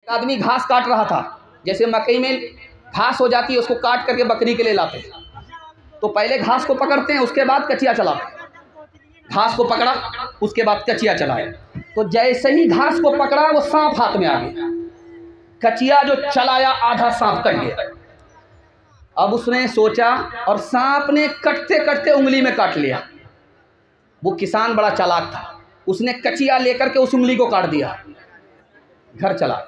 आदमी घास काट रहा था, जैसे मकई में घास हो जाती है उसको काट करके बकरी के लिए लाते हैं, तो पहले घास को पकड़ते हैं उसके बाद कचिया चलाते हैं। घास को पकड़ा उसके बाद कचिया चलाए, तो जैसे ही घास को पकड़ा वो सांप हाथ में आ गया, कचिया जो चलाया आधा सांप कट गया। अब उसने सोचा और सांप ने कटते कटते उंगली में काट लिया। वो किसान बड़ा चालाक था, उसने कचिया लेकर के उस उंगली को काट दिया, घर चला।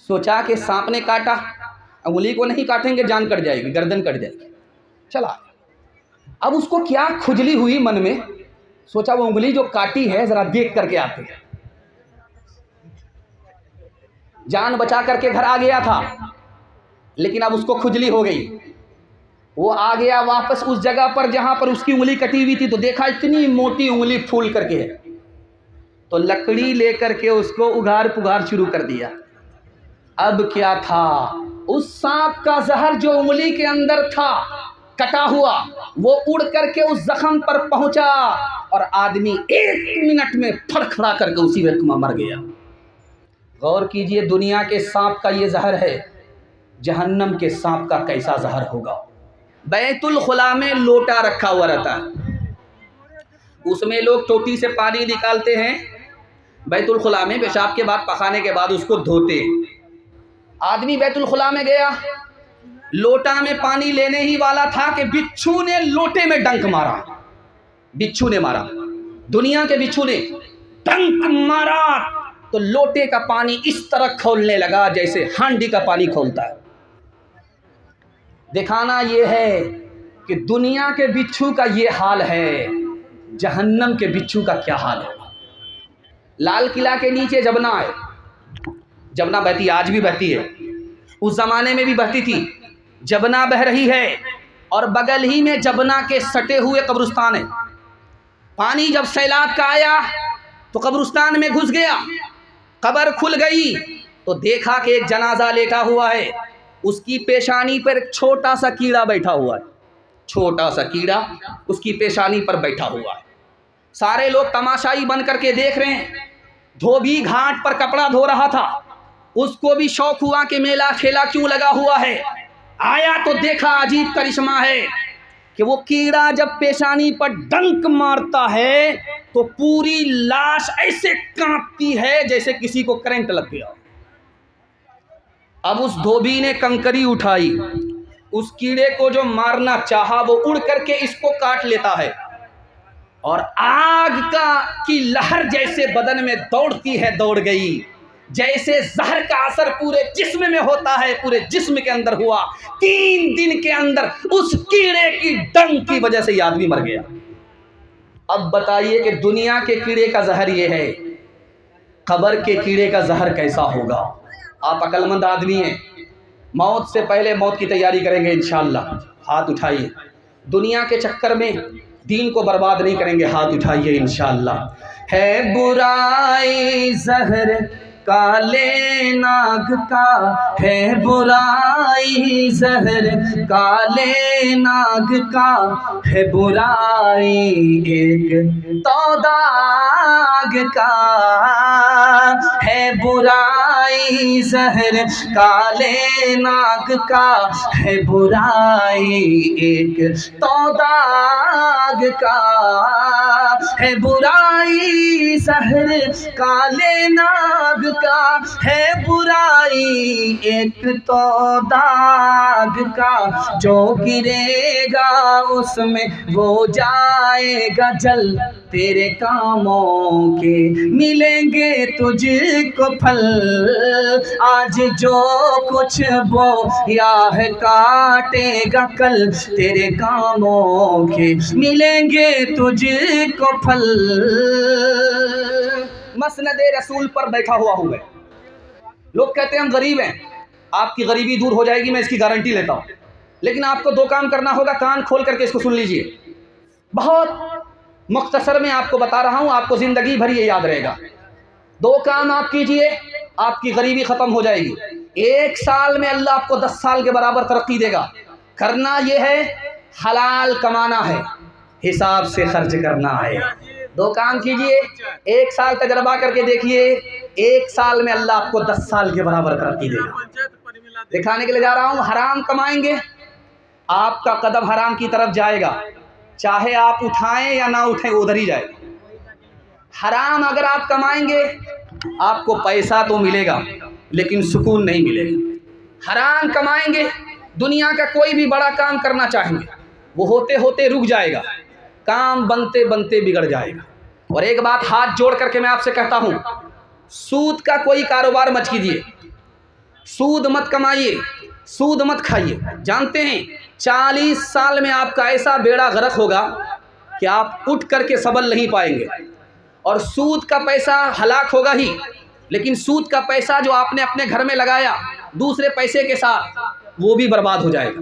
सोचा कि सांप ने काटा, उंगली को नहीं काटेंगे जान कट जाएगी, गर्दन कट जाएगी, चला। अब उसको क्या खुजली हुई मन में, सोचा वो उंगली जो काटी है जरा देख करके आते हैं। जान बचा करके घर आ गया था, लेकिन अब उसको खुजली हो गई। वो आ गया वापस उस जगह पर जहां पर उसकी उंगली कटी हुई थी, तो देखा इतनी मोटी उंगली फूल करके है, तो लकड़ी लेकर के उसको उघाड़ पुघाड़ शुरू कर दिया। अब क्या था, उस सांप का जहर जो उंगली के अंदर था कटा हुआ, वो उड़ करके उस जख्म पर पहुंचा और आदमी 1 मिनट में फड़खड़ा करके उसी वक्त मर गया। गौर कीजिए, दुनिया के सांप का ये जहर है, जहन्नम के सांप का कैसा जहर होगा। बैतुल खुला में लोटा रखा हुआ रहता है, उसमें लोग टोटी से पानी निकालते हैं, बैतुल खुला में पेशाब के बाद पखाने के बाद उसको धोते हैं। आदमी बैतुल खुला में गया, लोटा में पानी लेने ही वाला था कि बिच्छू ने लोटे में डंक मारा। बिच्छू ने मारा, दुनिया के बिच्छू ने डंक मारा, तो लोटे का पानी इस तरह खोलने लगा जैसे हांडी का पानी खोलता है। दिखाना यह है कि दुनिया के बिच्छू का ये हाल है, जहन्नम के बिच्छू का क्या हाल है। लाल किला के नीचे जमुना है, जमुना बहती, आज भी बहती है, उस जमाने में भी बहती थी। जमुना बह रही है और बगल ही में जमुना के सटे हुए कब्रिस्तान है। पानी जब सैलाब का आया तो कब्रिस्तान में घुस गया, कब्र खुल गई तो देखा कि एक जनाजा लेटा हुआ है, उसकी पेशानी पर एक छोटा सा कीड़ा बैठा हुआ है, छोटा सा कीड़ा उसकी पेशानी पर बैठा हुआ है। सारे लोग तमाशाई बन करके देख रहे हैं। धोबी घाट पर कपड़ा धो रहा था, उसको भी शौक हुआ कि मेला खेला क्यों लगा हुआ है। आया तो देखा अजीब करिश्मा है कि वो कीड़ा जब पेशानी पर डंक मारता है तो पूरी लाश ऐसे कांपती है जैसे किसी को करंट लग गया। अब उस धोबी ने कंकरी उठाई, उस कीड़े को जो मारना चाहा वो उड़ करके इसको काट लेता है, और आग की लहर जैसे बदन में दौड़ती है, दौड़ गई। जैसे जहर का असर पूरे जिस्म में होता है, पूरे जिस्म के अंदर हुआ। 3 दिन के अंदर उस कीड़े की डंक की वजह से ये आदमी मर गया। अब बताइए कि दुनिया के कीड़े का जहर ये है, कब्र के कीड़े का जहर कैसा होगा। आप अक्लमंद आदमी हैं, मौत से पहले मौत की तैयारी करेंगे इंशाअल्लाह, हाथ उठाइए। दुनिया के चक्कर में दीन को बर्बाद नहीं करेंगे, हाथ उठाइए इंशाअल्लाह। है बुराई जहर काले नाग का, है बुराई जहर काले नाग का, है बुराई एक तो दाग का, है बुराई जहर काले नाग का, है बुराई एक तो दाग का, है बुराई जहर काले नाग का, है बुराई एक तो दाग का, जो गिरेगा उसमें वो जाएगा जल, तेरे कामों के मिलेंगे तुझको फल, आज जो कुछ वो या है काटेगा कल, तेरे कामों के मिलेंगे तुझको फल। मसनदे रसूल पर बैठा हुआ हूँ मैं। लोग कहते हैं हम गरीब हैं, आपकी गरीबी दूर हो जाएगी, मैं इसकी गारंटी लेता हूँ। लेकिन आपको 2 काम करना होगा, कान खोल करके इसको सुन लीजिए। बहुत मुख्तसर में आपको बता रहा हूँ, आपको ज़िंदगी भर ये याद रहेगा। 2 काम आप कीजिए, आपकी गरीबी ख़त्म हो जाएगी। 1 साल में अल्लाह आपको 10 साल के बराबर तरक्की देगा। करना ये है, हलाल कमाना है, हिसाब से खर्च करना है। 2 काम कीजिए, 1 साल तजर्बा करके देखिए, 1 साल में अल्लाह आपको 10 साल के बराबर तरक्की देगा। दिखाने के लिए जा रहा हूँ, हराम कमाएंगे, आपका कदम हराम की तरफ जाएगा, चाहे आप उठाएं या ना उठें उधर ही जाएगा। हराम अगर आप कमाएंगे आपको पैसा तो मिलेगा लेकिन सुकून नहीं मिलेगा। हराम कमाएंगे, दुनिया का कोई भी बड़ा काम करना चाहेंगे वो होते होते रुक जाएगा, काम बनते बनते बिगड़ जाएगा। और एक बात हाथ जोड़ करके मैं आपसे कहता हूँ, सूद का कोई कारोबार मत कीजिए, सूद मत कमाइए, सूद मत खाइए। जानते हैं 40 साल में आपका ऐसा बेड़ा गर्क होगा कि आप उठ करके सबल नहीं पाएंगे। और सूद का पैसा हलाक होगा ही, लेकिन सूद का पैसा जो आपने अपने घर में लगाया दूसरे पैसे के साथ वो भी बर्बाद हो जाएगा।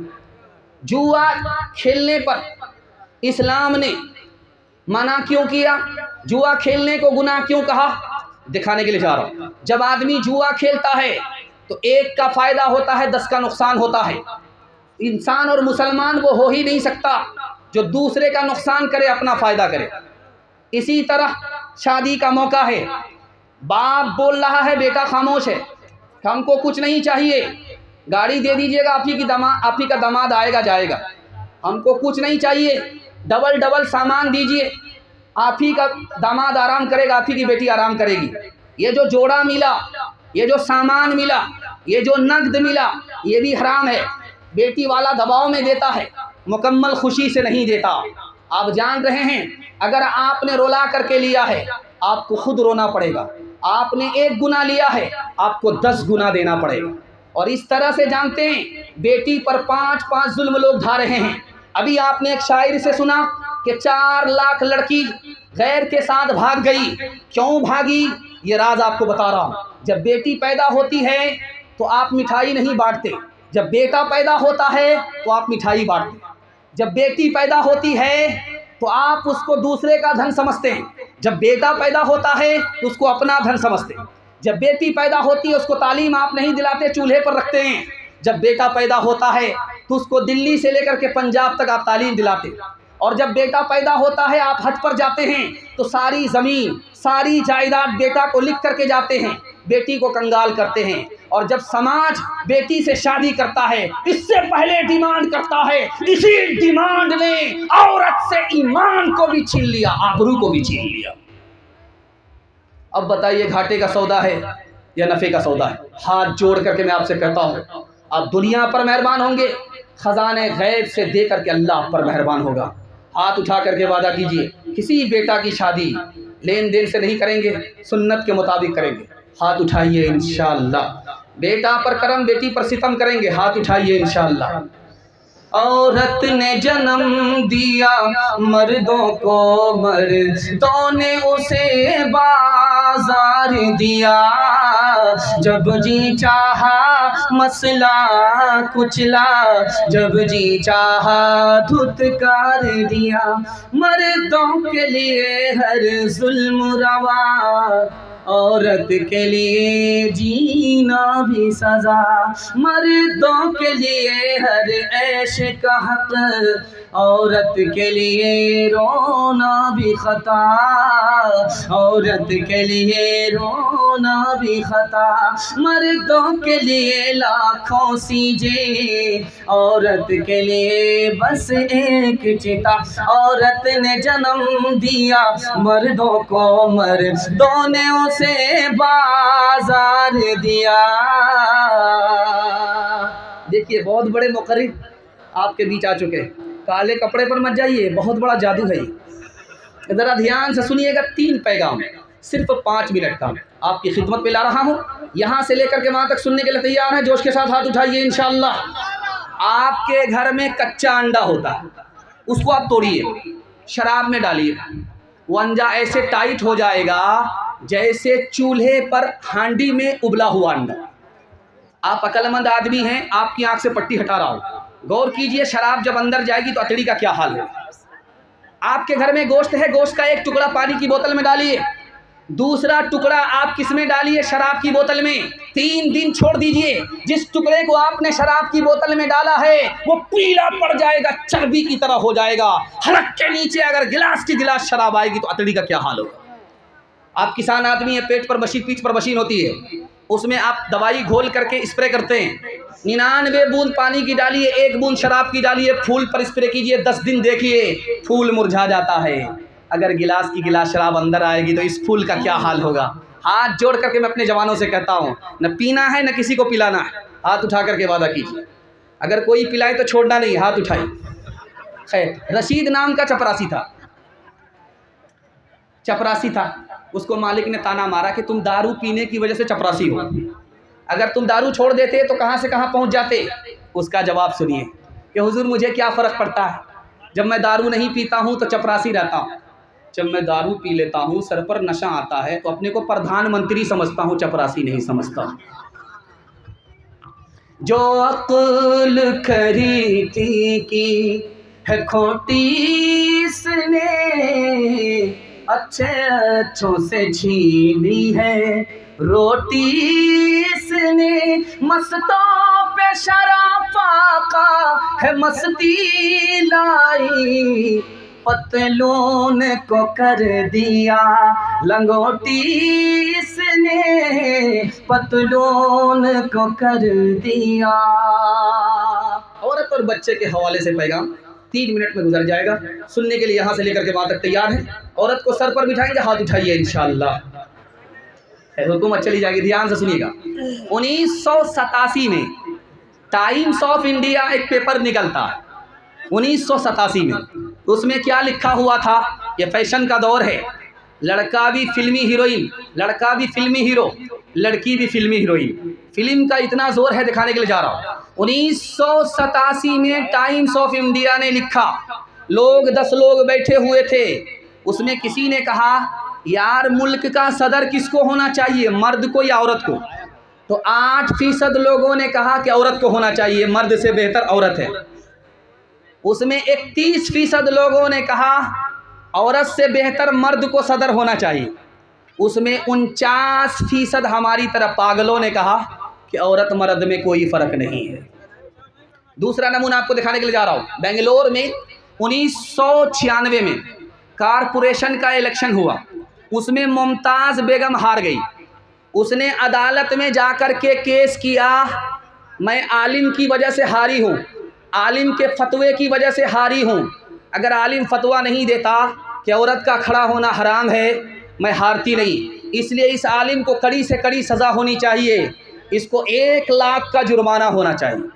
जुआ खेलने पर इस्लाम ने मना क्यों किया, जुआ खेलने को गुनाह क्यों कहा, दिखाने के लिए जा रहा हूँ। जब आदमी जुआ खेलता है तो एक का फ़ायदा होता है 10 का नुकसान होता है। इंसान और मुसलमान वो हो ही नहीं सकता जो दूसरे का नुकसान करे अपना फ़ायदा करे। इसी तरह शादी का मौका है, बाप बोल रहा है बेटा खामोश है, हमको कुछ नहीं चाहिए, गाड़ी दे दीजिएगा, आप ही का दामाद आएगा जाएगा, हमको कुछ नहीं चाहिए, डबल डबल सामान दीजिए, आप ही का दामाद आराम करेगा, आप ही की बेटी आराम करेगी। ये जो जोड़ा मिला, ये जो सामान मिला, ये जो नकद मिला, ये भी हराम है। बेटी वाला दबाव में देता है, मुकम्मल खुशी से नहीं देता। आप जान रहे हैं अगर आपने रोला करके लिया है आपको खुद रोना पड़ेगा, आपने 1 गुना लिया है आपको 10 गुना देना पड़ेगा। और इस तरह से जानते हैं बेटी पर 5-5 जुल्म लोग ढा रहे हैं। अभी आपने एक शायर से सुना कि 4 लाख लड़की गैर के साथ भाग गई, क्यों भागी ये राज आपको बता रहा हूँ। जब बेटी पैदा होती है तो आप मिठाई नहीं बांटते, जब बेटा पैदा होता है तो आप मिठाई बांटते। जब बेटी पैदा होती है तो आप उसको दूसरे का धन समझते हैं, जब बेटा पैदा होता है तो उसको अपना धन समझते हैं। जब बेटी पैदा होती है उसको तालीम आप नहीं दिलाते, चूल्हे पर रखते हैं। जब बेटा पैदा होता है तो उसको दिल्ली से लेकर के पंजाब तक आप तालीम दिलाते। और जब बेटा पैदा होता है आप हज पर जाते हैं तो सारी ज़मीन सारी जायदाद बेटा को लिख करके जाते हैं, बेटी को कंगाल करते हैं। और जब समाज बेटी से शादी करता है इससे पहले डिमांड करता है, इसी डिमांड ने औरत से ईमान को भी छीन लिया, आबरू को भी छीन लिया। अब बताइए घाटे का सौदा है या नफ़े का सौदा है? हाथ जोड़ करके मैं आपसे कहता हूँ आप दुनिया पर मेहरबान होंगे, खजाने गैब से दे करके अल्लाह पर मेहरबान होगा। हाथ उठा करके वादा कीजिए किसी बेटा की शादी लेन देन से नहीं करेंगे, सुन्नत के मुताबिक करेंगे। हाथ उठाइए इंशाअल्लाह। बेटा पर करम बेटी पर सितम करेंगे, हाथ उठाइए इंशाअल्लाह। औरत ने जन्म दिया मर्दों को, मर्दों ने उसे बाजार दिया, जब जी चाहा मसला कुचला, जब जी चाहा धुतकार दिया। मर्दों के लिए हर जुल्म रवा, औरत के लिए जीना भी सजा, मर्दों के लिए हर ऐश का हक, औरत के लिए रोना भी खता, औरत के लिए रोना भी खता। मर्दों के लिए लाखों सीजे, औरत के लिए बस एक चिता। औरत ने जन्म दिया मर्दों को, मर्दों ने उसे बाजार दिया। देखिए बहुत बड़े मुकर्रिर आपके बीच आ चुके हैं। काले कपड़े पर मत जाइए, बहुत बड़ा जादू है ये। ज़रा ध्यान से सुनिएगा, 3 पैगाम सिर्फ 5 मिनट का आपकी खिदमत पे ला रहा हूँ। यहाँ से लेकर के वहाँ तक सुनने के लिए तैयार है? जोश के साथ हाथ उठाइए इंशाअल्लाह। आपके घर में कच्चा अंडा होता है, उसको आप तोड़िए, शराब में डालिए, वो अंडा ऐसे टाइट हो जाएगा जैसे चूल्हे पर हांडी में उबला हुआ अंडा। आप अक्लमंद आदमी हैं, आपकी आंख से पट्टी हटा रहा हूँ, गौर कीजिए, शराब जब अंदर जाएगी तो अतड़ी का क्या हाल है। आपके घर में गोश्त है, गोश्त का एक टुकड़ा पानी की बोतल में डालिए, दूसरा टुकड़ा आप किस में डालिए? शराब की बोतल में। 3 दिन छोड़ दीजिए, जिस टुकड़े को आपने शराब की बोतल में डाला है वो पीला पड़ जाएगा, चर्बी की तरह हो जाएगा। हलक के नीचे अगर गिलास की गिलास शराब आएगी तो अतड़ी का क्या हाल होगा। आप किसान आदमी है, पेट पर मशीन, पीठ पर मशीन होती है, उसमें आप दवाई घोल करके स्प्रे करते हैं। 99 बूंद पानी की डालिए, 1 बूंद शराब की डालिए, फूल पर स्प्रे कीजिए, 10 दिन देखिए फूल मुरझा जाता है। अगर गिलास की गिलास शराब अंदर आएगी तो इस फूल का क्या हाल होगा। हाथ जोड़ करके मैं अपने जवानों से कहता हूँ, न पीना है न किसी को पिलाना है, हाथ उठा करके वादा कीजिए। अगर कोई पिलाए तो छोड़ना नहीं, हाथ उठाइए। खैर, रशीद नाम का चपरासी था, उसको मालिक ने ताना मारा कि तुम दारू पीने की वजह से चपरासी हो, अगर तुम दारू छोड़ देते तो कहाँ से कहाँ पहुँच जाते। उसका जवाब सुनिए कि हुजूर मुझे क्या फ़र्क पड़ता है, जब मैं दारू नहीं पीता हूँ तो चपरासी रहता हूँ, जब मैं दारू पी लेता हूँ सर पर नशा आता है तो अपने को प्रधानमंत्री समझता हूँ, चपरासी नहीं समझता। जो अक्ल खरीदी की है खोटी इसने, अच्छे अच्छों से छीनी है रोटी इसने, मस्तों पे शराफा का है मस्ती लाई, पतलून को कर दिया लंगोटी इसने, पतलून को कर दिया। औरत और बच्चे के हवाले से पैगाम 3 मिनट में गुजर जाएगा, सुनने के लिए यहाँ से लेकर के वहाँ तक तैयार है। औरत को सर पर बिठाएंगे, हाथ उठाइए इंशाअल्लाह, हुकूमत चली जाएगी। ध्यान से सुनिएगा। 1987 में टाइम्स ऑफ इंडिया एक पेपर निकलता है, 1987 में। उसमें क्या लिखा हुआ था, ये फैशन का दौर है, लड़का भी फिल्मी हीरोइन, लड़का भी फिल्मी हीरो, लड़की भी फिल्मी हीरोइन। फिल्म का इतना जोर है, दिखाने के लिए जा रहा हूँ। 1987 में टाइम्स ऑफ इंडिया ने लिखा, 10 लोग बैठे हुए थे, उसमें किसी ने कहा यार मुल्क का सदर किसको होना चाहिए, मर्द को या औरत को। तो 8% लोगों ने कहा कि औरत को होना चाहिए, मर्द से बेहतर औरत है। उसमें 31% लोगों ने कहा औरत से बेहतर मर्द को सदर होना चाहिए। उसमें 49% हमारी तरह पागलों ने कहा कि औरत मर्द में कोई फ़र्क नहीं है। दूसरा नमूना आपको दिखाने के लिए जा रहा हूँ। बेंगलोर में 1996 में कारपोरेशन का इलेक्शन हुआ, उसमें मुमताज़ बेगम हार गई। उसने अदालत में जाकर के केस किया, मैं आलिम की वजह से हारी हूँ, आलिम के फतवे की वजह से हारी हूँ। अगर आलिम फतवा नहीं देता कि औरत का खड़ा होना हराम है, मैं हारती नहीं। इसलिए इस आलिम को कड़ी से कड़ी सज़ा होनी चाहिए, इसको 1 लाख का जुर्माना होना चाहिए।